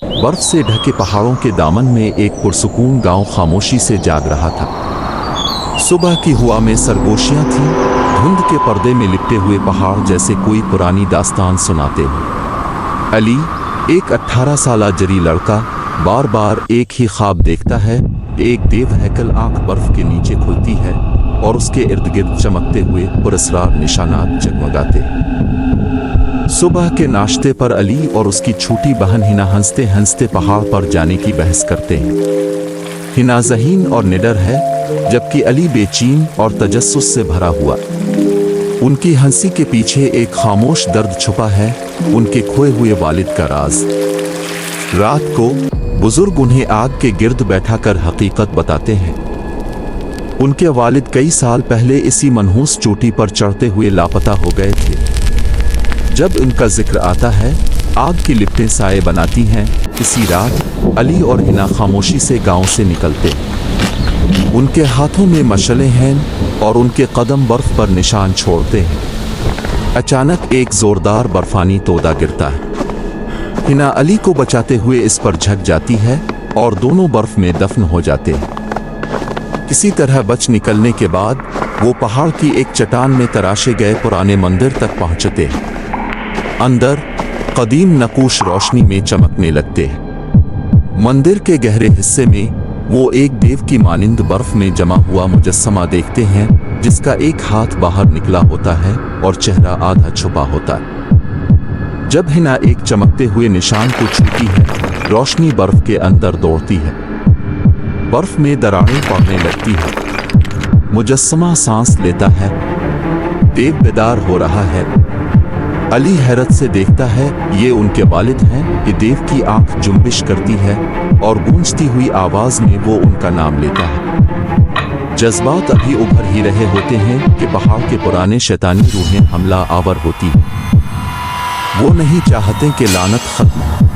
बर्फ से ढके पहाड़ों के दामन में एक पुरसुकून गांव खामोशी से जाग रहा था। सुबह की हवा में सरगोशियां थीं, धुंध के पर्दे में लिपटे हुए पहाड़ जैसे कोई पुरानी दास्तान सुनाते हो। अली, एक 18 साला जरी लड़का, बार बार एक ही ख्वाब देखता है। एक देव हैकल आंख बर्फ के नीचे खुलती है और उसके इर्द गिर्द चमकते हुए पुरस्रार निशानात जगमगाते। सुबह के नाश्ते पर अली और उसकी छोटी बहन हिना हंसते हंसते पहाड़ पर जाने की बहस करते हैं। हिना ज़हीन और निडर है, जबकि अली बेचैन और तजस्सुस से भरा हुआ। उनकी हंसी के पीछे एक खामोश दर्द छुपा है, उनके खोए हुए वालिद का राज। रात को बुजुर्ग उन्हें आग के गिर्द बैठाकर हकीकत बताते हैं। उनके वालिद कई साल पहले इसी मनहूस चोटी पर चढ़ते हुए लापता हो गए थे। जब इनका जिक्र आता है, आग की लिपटें साए बनाती हैं। इसी रात अली और हिना खामोशी से गांव से निकलते। उनके हाथों में मशलें हैं और उनके कदम बर्फ पर निशान छोड़ते हैं। अचानक एक जोरदार बर्फानी तोदा गिरता है। हिना अली को बचाते हुए इस पर झक जाती है और दोनों बर्फ में दफन हो जाते हैं। किसी तरह बच निकलने के बाद वो पहाड़ की एक चट्टान में तराशे गए पुराने मंदिर तक पहुंचते हैं। अंदर कदीम नकूश रोशनी में चमकने लगते हैं। मंदिर के गहरे हिस्से में वो एक देव की मानिंद बर्फ में जमा हुआ मुजस्समा देखते हैं, जिसका एक हाथ बाहर निकला होता है और चेहरा आधा छुपा होता है। जब हिना एक चमकते हुए निशान को छूती है, रोशनी बर्फ के अंदर दौड़ती है। बर्फ में दरारें पड़ने लगती है। मुजस्समा सांस लेता है। देव बेदार हो रहा है। अली हैरत से देखता है, ये उनके वालिद हैं। कि देव की आंख जुम्बिश करती है और गूंजती हुई आवाज में वो उनका नाम लेता है। जज्बात अभी उभर ही रहे होते हैं कि पहाड़ के पुराने शैतानी रूहें हमला आवर होती हैं। वो नहीं चाहते कि लानत खत्म हो।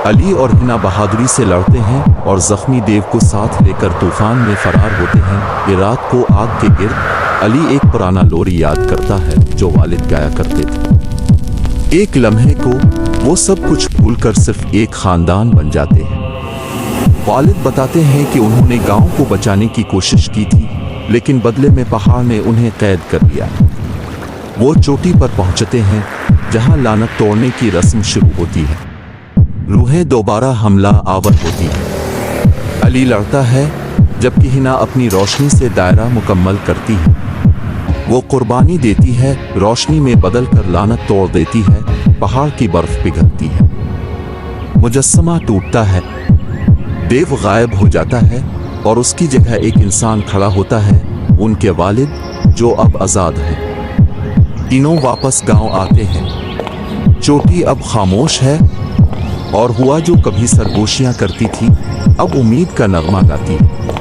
अली और हिना बहादुरी से लड़ते हैं और जख्मी देव को साथ लेकर तूफान में फरार होते हैं। ये रात को आग के गिर्द अली एक पुराना लोरी याद करता है जो वालिद गाया करते थे। एक लम्हे को वो सब कुछ भूलकर सिर्फ एक खानदान बन जाते हैं। वालिद बताते हैं कि उन्होंने गांव को बचाने की कोशिश की थी, लेकिन बदले में पहाड़ ने उन्हें कैद कर लिया। वो चोटी पर पहुंचते हैं जहां लानत तोड़ने की रस्म शुरू होती है। रूहें दोबारा हमला आवर होती हैं। अली लड़ता है, जबकि हिना अपनी रोशनी से दायरा मुकम्मल करती है। वो कुर्बानी देती है, रोशनी में बदल कर लानत तोड़ देती है। पहाड़ की बर्फ पिघलती है। मुजस्समा टूटता है। देव गायब हो जाता है और उसकी जगह एक इंसान खड़ा होता है, उनके वालिद, जो अब आज़ाद हैं। तीनों वापस गांव आते हैं। चोटी अब खामोश है और हुआ जो कभी सरगोशियां करती थी, अब उम्मीद का नगमा गाती है।